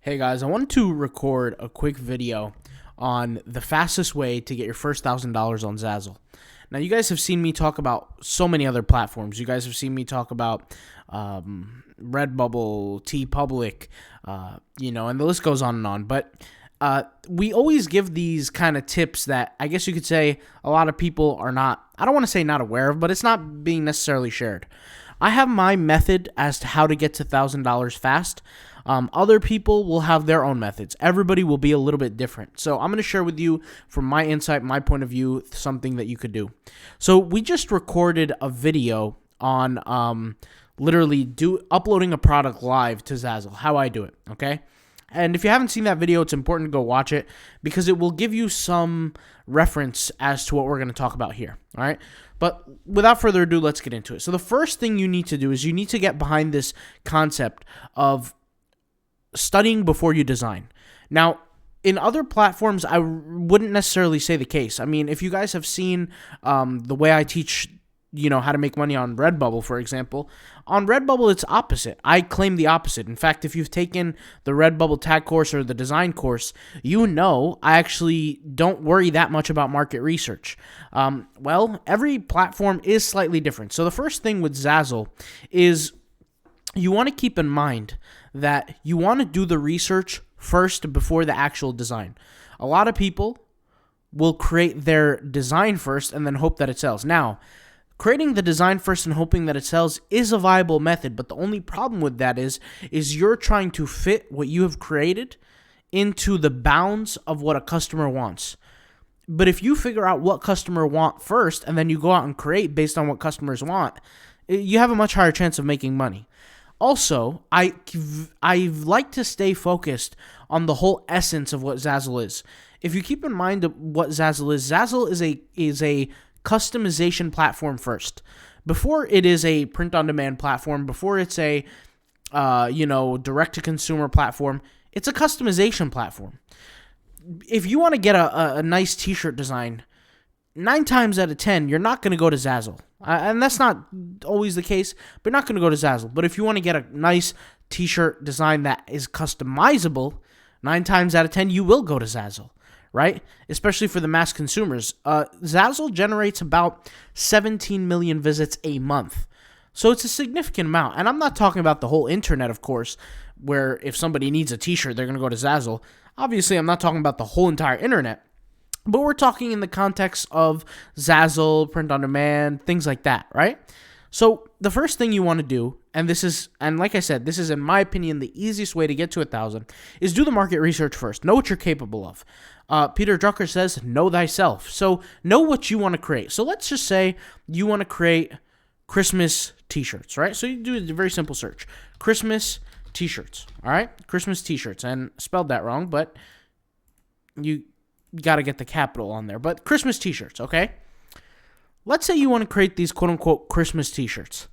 Hey guys, I wanted to record a quick video on the fastest way to get your first $1,000 on Zazzle. Now, you guys have seen me talk about so many other platforms. You guys have seen me talk about Redbubble, TeePublic, and the list goes on and on. But we always give these kind of tips that I guess you could say a lot of people are not, I don't want to say not aware of, but it's not being necessarily shared. I have my method as to how to get to $1,000 fast. Other people will have their own methods. Everybody will be a little bit different. So I'm going to share with you, from my insight, my point of view, something that you could do. So we just recorded a video on literally uploading a product live to Zazzle, how I do it, okay? And if you haven't seen that video, it's important to go watch it because it will give you some reference as to what we're going to talk about here, all right? But without further ado, let's get into it. So the first thing you need to do is you need to get behind this concept of studying before you design. Now, in other platforms, I wouldn't necessarily say the case. I mean, if you guys have seen the way I teach, how to make money on Redbubble, for example, on Redbubble, it's opposite. I claim the opposite. In fact, if you've taken the Redbubble tag course or the design course, I actually don't worry that much about market research. Every platform is slightly different. So the first thing with Zazzle is you want to keep in mind that you want to do the research first before the actual design. A lot of people will create their design first and then hope that it sells. Now, creating the design first and hoping that it sells is a viable method, but the only problem with that is you're trying to fit what you have created into the bounds of what a customer wants. But if you figure out what customer want first and then you go out and create based on what customers want, you have a much higher chance of making money. Also, I like to stay focused on the whole essence of what Zazzle is. If you keep in mind what Zazzle is a customization platform first. Before it is a print-on-demand platform, before it's a direct-to-consumer platform, it's a customization platform. If you want to get a nice t-shirt design, 9 times out of 10, you're not going to go to Zazzle. And that's not always the case, but you're not going to go to Zazzle. But if you want to get a nice t-shirt design that is customizable, 9 times out of 10, you will go to Zazzle, right? Especially for the mass consumers. Zazzle generates about 17 million visits a month. So it's a significant amount. And I'm not talking about the whole internet, of course, where if somebody needs a t-shirt, they're going to go to Zazzle. Obviously, I'm not talking about the whole entire internet. But we're talking in the context of Zazzle, print-on-demand, things like that, right? So the first thing you want to do, and like I said, this is, in my opinion, the easiest way to get to 1,000, is do the market research first. Know what you're capable of. Peter Drucker says, know thyself. So know what you want to create. So let's just say you want to create Christmas t-shirts, right? So you do a very simple search. Christmas t-shirts, all right? Christmas t-shirts, and spelled that wrong, but you got to get the capital on there. But Christmas t-shirts, okay? Let's say you want to create these quote-unquote Christmas t-shirts.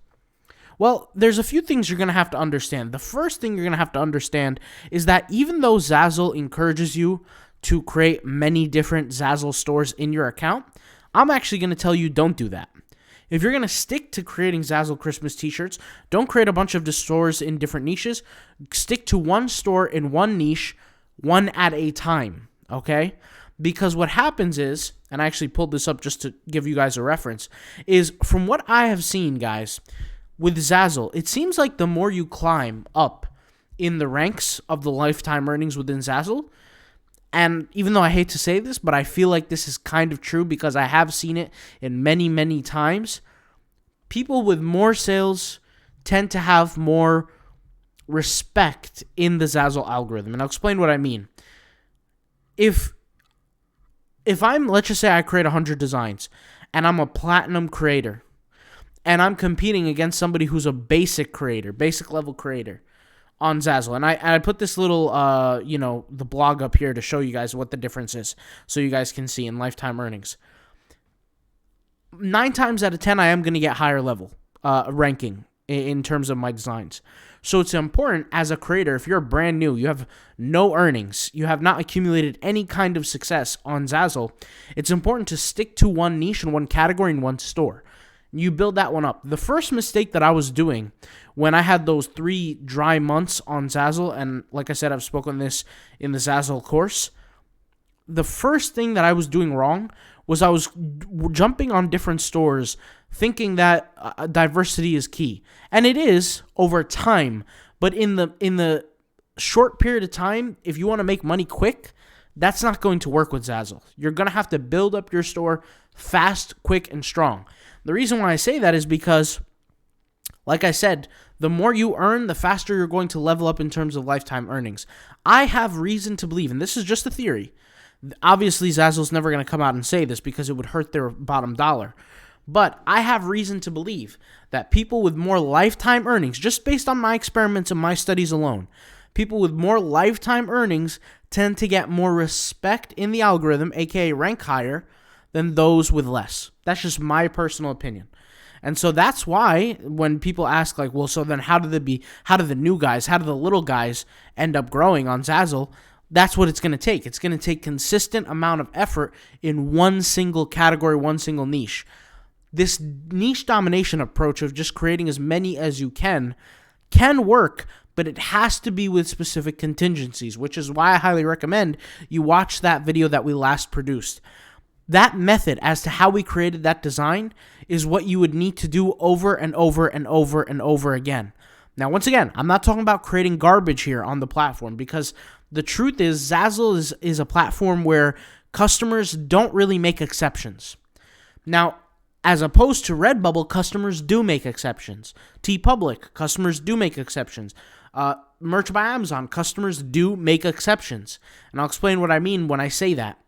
Well, there's a few things you're going to have to understand. The first thing you're going to have to understand is that even though Zazzle encourages you to create many different Zazzle stores in your account, I'm actually going to tell you don't do that. If you're going to stick to creating Zazzle Christmas t-shirts, don't create a bunch of stores in different niches. Stick to one store in one niche, one at a time, okay? Because what happens is, and I actually pulled this up just to give you guys a reference, is from what I have seen, guys, with Zazzle, it seems like the more you climb up in the ranks of the lifetime earnings within Zazzle, and even though I hate to say this, but I feel like this is kind of true because I have seen it in many, many times, people with more sales tend to have more respect in the Zazzle algorithm. And I'll explain what I mean. If let's just say I create 100 designs, and I'm a platinum creator, and I'm competing against somebody who's a basic level creator on Zazzle, and I put this little, the blog up here to show you guys what the difference is, so you guys can see in lifetime earnings. 9 times out of 10, I am going to get higher level ranking in terms of my designs. So it's important as a creator, if you're brand new, you have no earnings, you have not accumulated any kind of success on Zazzle, it's important to stick to one niche and one category and one store. You build that one up. The first mistake that I was doing when I had those 3 dry months on Zazzle, and like I said, I've spoken this in the Zazzle course, the first thing that I was doing wrong was I was jumping on different stores thinking that diversity is key. And it is over time, but in the short period of time, if you want to make money quick, that's not going to work with Zazzle. You're going to have to build up your store fast, quick, and strong. The reason why I say that is because, like I said, the more you earn, the faster you're going to level up in terms of lifetime earnings. I have reason to believe, and this is just a theory, obviously Zazzle's never going to come out and say this because it would hurt their bottom dollar, but I have reason to believe that people with more lifetime earnings, just based on my experiments and my studies alone, people with more lifetime earnings tend to get more respect in the algorithm, aka rank higher, than those with less. That's just my personal opinion. And so that's why when people ask, like, well, so then how do the new guys, how do the little guys end up growing on Zazzle? That's what it's going to take. It's going to take consistent amount of effort in one single category, one single niche. This niche domination approach of just creating as many as you can work, but it has to be with specific contingencies, which is why I highly recommend you watch that video that we last produced. That method as to how we created that design is what you would need to do over and over and over and over again. Now, once again, I'm not talking about creating garbage here on the platform, because the truth is Zazzle is a platform where customers don't really make exceptions. Now, as opposed to Redbubble, customers do make exceptions. TeePublic, customers do make exceptions. Merch by Amazon, customers do make exceptions. And I'll explain what I mean when I say that.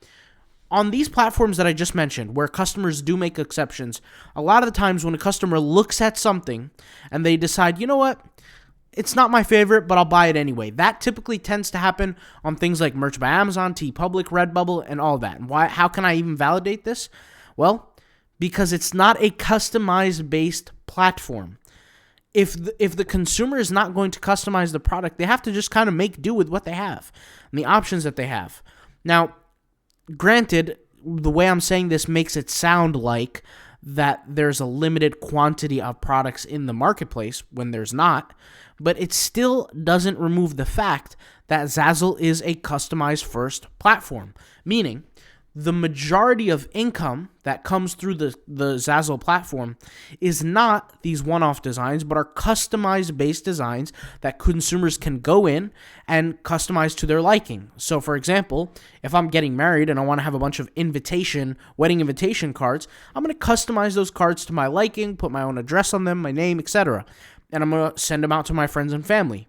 On these platforms that I just mentioned, where customers do make exceptions, a lot of the times when a customer looks at something and they decide, you know what, it's not my favorite, but I'll buy it anyway. That typically tends to happen on things like Merch by Amazon, TeePublic, Redbubble, and all that. And why? How can I even validate this? Well, because it's not a customized based platform. If the consumer is not going to customize the product, they have to just kind of make do with what they have and the options that they have. Now, granted, the way I'm saying this makes it sound like that there's a limited quantity of products in the marketplace when there's not, but it still doesn't remove the fact that Zazzle is a customized first platform, meaning the majority of income that comes through the Zazzle platform is not these one-off designs, but are customized based designs that consumers can go in and customize to their liking. So, for example, if I'm getting married and I want to have a bunch of wedding invitation cards, I'm going to customize those cards to my liking, put my own address on them, my name, etc. And I'm going to send them out to my friends and family.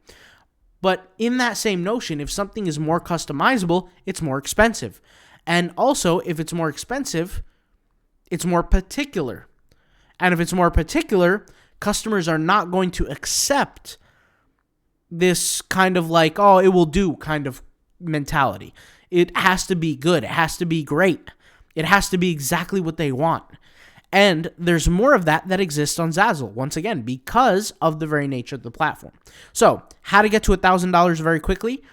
But in that same notion, if something is more customizable, it's more expensive. And also, if it's more expensive, it's more particular. And if it's more particular, customers are not going to accept this kind of like, oh, it will do kind of mentality. It has to be good. It has to be great. It has to be exactly what they want. And there's more of that exists on Zazzle, once again, because of the very nature of the platform. So, how to get to $1,000 very quickly?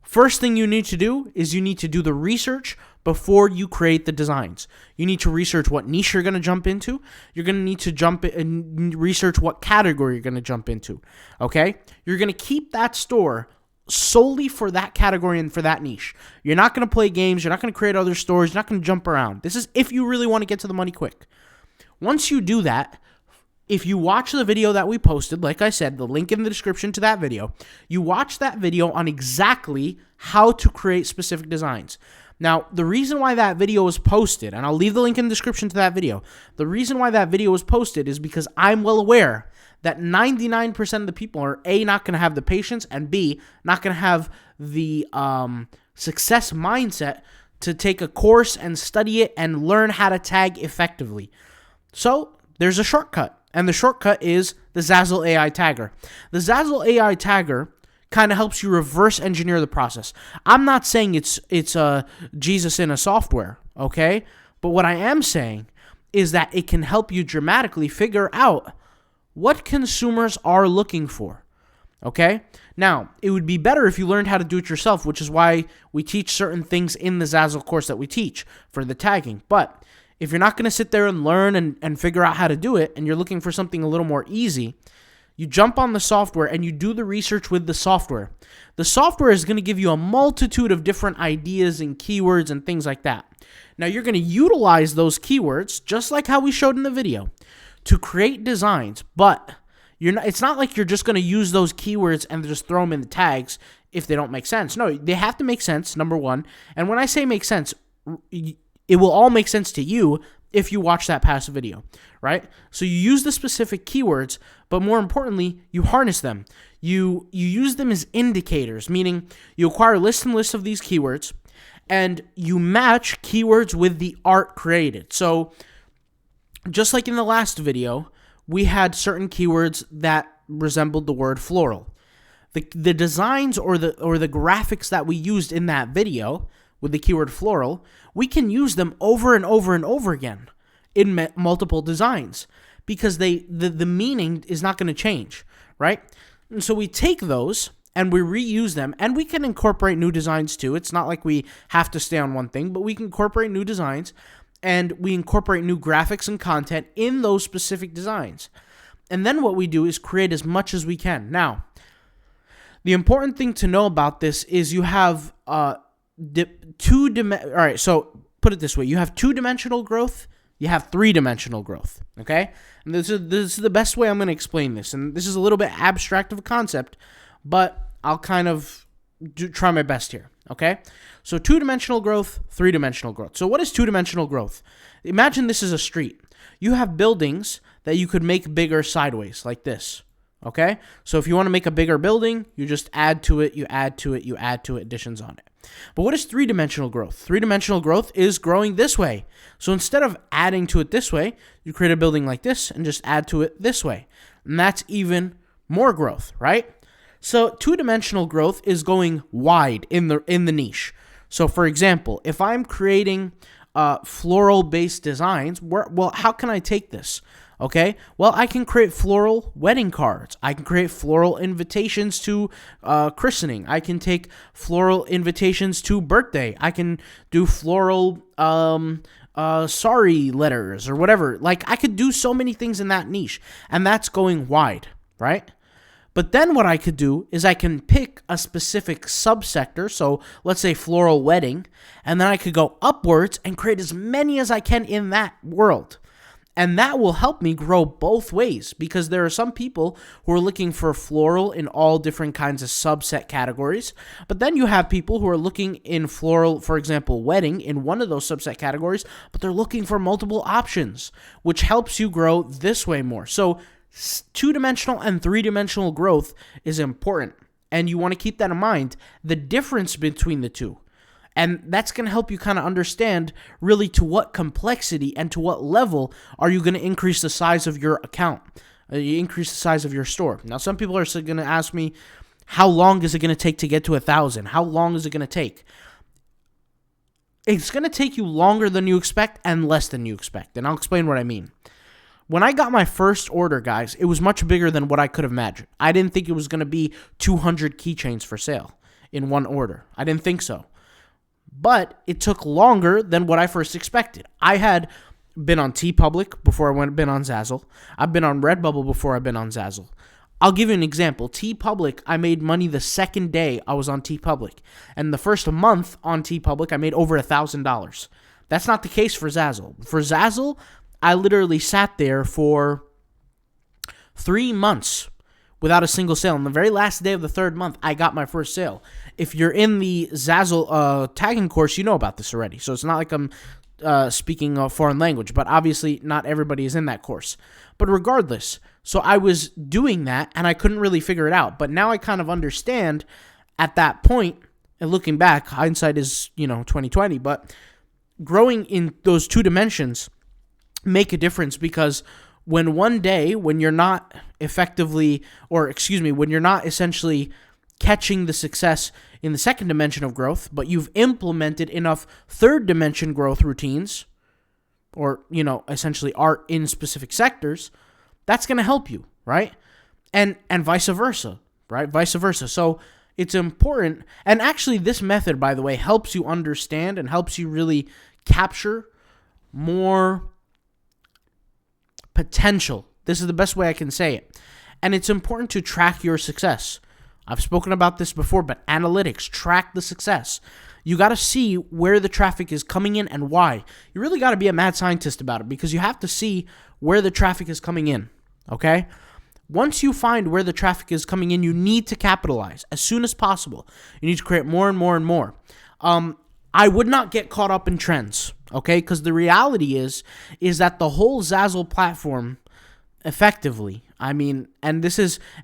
First thing you need to do is you need to do the research before you create the designs. You need to research what niche you're going to jump into. You're going to need to jump and research what category you're going to jump into. Okay? You're going to keep that store solely for that category and for that niche. You're not going to play games. You're not going to create other stores. You're not going to jump around. This is if you really want to get to the money quick. Once you do that, if you watch the video that we posted, like I said, the link in the description to that video, you watch that video on exactly how to create specific designs. Now, the reason why that video was posted, and I'll leave the link in the description to that video, the reason why that video was posted is because I'm well aware that 99% of the people are A, not going to have the patience, and B, not going to have the success mindset to take a course and study it and learn how to tag effectively. So, there's a shortcut. And the shortcut is the Zazzle AI Tagger. The Zazzle AI Tagger kind of helps you reverse engineer the process. I'm not saying it's Jesus in a software, okay? But what I am saying is that it can help you dramatically figure out what consumers are looking for, okay? Now, it would be better if you learned how to do it yourself, which is why we teach certain things in the Zazzle course that we teach for the tagging. But if you're not going to sit there and learn and figure out how to do it, and you're looking for something a little more easy, you jump on the software and you do the research with the software. The software is going to give you a multitude of different ideas and keywords and things like that. Now, you're going to utilize those keywords, just like how we showed in the video, to create designs, but it's not like you're just going to use those keywords and just throw them in the tags if they don't make sense. No, they have to make sense, number one. And when I say make sense, it will all make sense to you if you watch that past video, right? So you use the specific keywords, but more importantly, you harness them. You use them as indicators, meaning you acquire lists and lists of these keywords, and you match keywords with the art created. So just like in the last video, we had certain keywords that resembled the word floral. The designs or the graphics that we used in that video with the keyword floral, we can use them over and over and over again in multiple designs because the meaning is not going to change, right? And so we take those and we reuse them, and we can incorporate new designs too. It's not like we have to stay on one thing, but we can incorporate new designs, and we incorporate new graphics and content in those specific designs. And then what we do is create as much as we can. Now, the important thing to know about this is you have all right, so put it this way. You have two-dimensional growth, you have three-dimensional growth, okay? And this is the best way I'm going to explain this. And this is a little bit abstract of a concept, but I'll kind of try my best here, okay? So two-dimensional growth, three-dimensional growth. So what is two-dimensional growth? Imagine this is a street. You have buildings that you could make bigger sideways, like this, okay? So if you want to make a bigger building, you just add to it, you add to it, you add to it, additions on it. But what is three-dimensional growth? Three-dimensional growth is growing this way. So instead of adding to it this way, you create a building like this and just add to it this way. And that's even more growth, right? So two-dimensional growth is going wide in the niche. So for example, if I'm creating floral-based designs, well, how can I take this? Okay, well, I can create floral wedding cards. I can create floral invitations to christening. I can take floral invitations to birthday. I can do floral sorry letters or whatever. Like, I could do so many things in that niche, and that's going wide, right? But then what I could do is I can pick a specific subsector, so let's say floral wedding, and then I could go upwards and create as many as I can in that world. And that will help me grow both ways, because there are some people who are looking for floral in all different kinds of subset categories. But then you have people who are looking in floral, for example, wedding in one of those subset categories, but they're looking for multiple options, which helps you grow this way more. So two-dimensional and three-dimensional growth is important, and you want to keep that in mind, the difference between the two. And that's going to help you kind of understand really to what complexity and to what level are you going to increase the size of your account, you increase the size of your store. Now, some people are going to ask me, how long is it going to take to get to 1,000? How long is it going to take? It's going to take you longer than you expect and less than you expect, and I'll explain what I mean. When I got my first order, guys, it was much bigger than what I could have imagined. I didn't think it was going to be 200 keychains for sale in one order. I didn't think so. But it took longer than what I first expected. I had been on TeePublic before I been on Zazzle. I've been on Redbubble before I've been on Zazzle. I'll give you an example. TeePublic, I made money the second day I was on TeePublic. And the first month on TeePublic, I made over $1,000. That's not the case for Zazzle. For Zazzle, I literally sat there for 3 months without a single sale. On the very last day of the third month, I got my first sale. If you're in the Zazzle tagging course, you know about this already. So it's not like I'm speaking a foreign language, but obviously not everybody is in that course. But regardless, so I was doing that, and I couldn't really figure it out. But now I kind of understand at that point, and looking back, hindsight is, 2020, but growing in those two dimensions make a difference, because when one day, when you're not when you're not essentially catching the success in the second dimension of growth, but you've implemented enough third dimension growth routines, or, essentially art in specific sectors, that's going to help you, right? And vice versa, right? Vice versa. So it's important. And actually this method, by the way, helps you understand and helps you really capture more potential. This is the best way I can say it. And it's important to track your success. I've spoken about this before, but analytics, track the success. You got to see where the traffic is coming in and why. You really got to be a mad scientist about it, because you have to see where the traffic is coming in, okay? Once you find where the traffic is coming in, you need to capitalize as soon as possible. You need to create more and more and more. I would not get caught up in trends, okay? Because the reality is that the whole Zazzle platform, effectively, and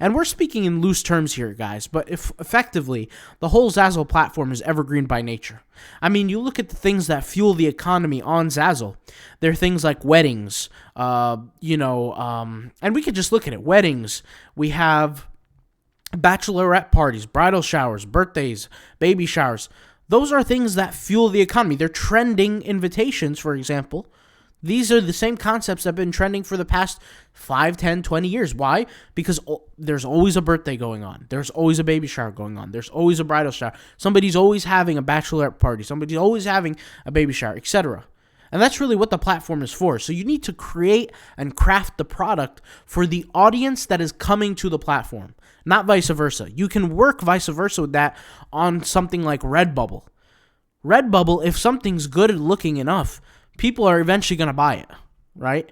we're speaking in loose terms here, guys, but if effectively, the whole Zazzle platform is evergreen by nature. You look at the things that fuel the economy on Zazzle. There are things like weddings, and we could just look at it. Weddings, we have bachelorette parties, bridal showers, birthdays, baby showers. Those are things that fuel the economy. They're trending invitations, for example. These are the same concepts that have been trending for the past 5, 10, 20 years. Why? Because there's always a birthday going on. There's always a baby shower going on. There's always a bridal shower. Somebody's always having a bachelorette party. Somebody's always having a baby shower, etc. And that's really what the platform is for. So you need to create and craft the product for the audience that is coming to the platform, not vice versa. You can work vice versa with that on something like Redbubble. Redbubble, if something's good looking enough, people are eventually going to buy it, right?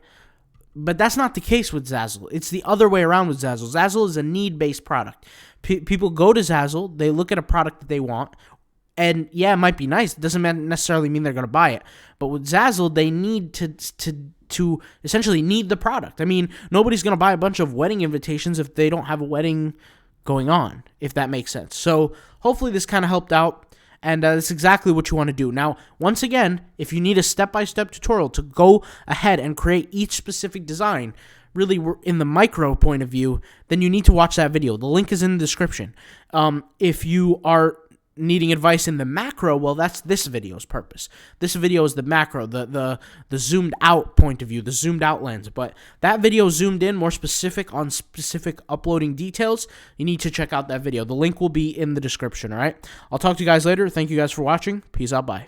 But that's not the case with Zazzle. It's the other way around with Zazzle. Zazzle is a need-based product. People go to Zazzle, they look at a product that they want, and yeah, it might be nice. It doesn't necessarily mean they're going to buy it. But with Zazzle, they need to essentially need the product. Nobody's going to buy a bunch of wedding invitations if they don't have a wedding going on, if that makes sense. So hopefully this kind of helped out. And that's exactly what you want to do. Now, once again, if you need a step-by-step tutorial to go ahead and create each specific design, really in the micro point of view, then you need to watch that video. The link is in the description. If you are needing advice in the macro, well, that's this video's purpose. This video is the macro, the zoomed out point of view, the zoomed out lens. But that video zoomed in, more specific on specific uploading details. You need to check out that video. The link will be in the description, all right? I'll talk to you guys later. Thank you guys for watching. Peace out. Bye.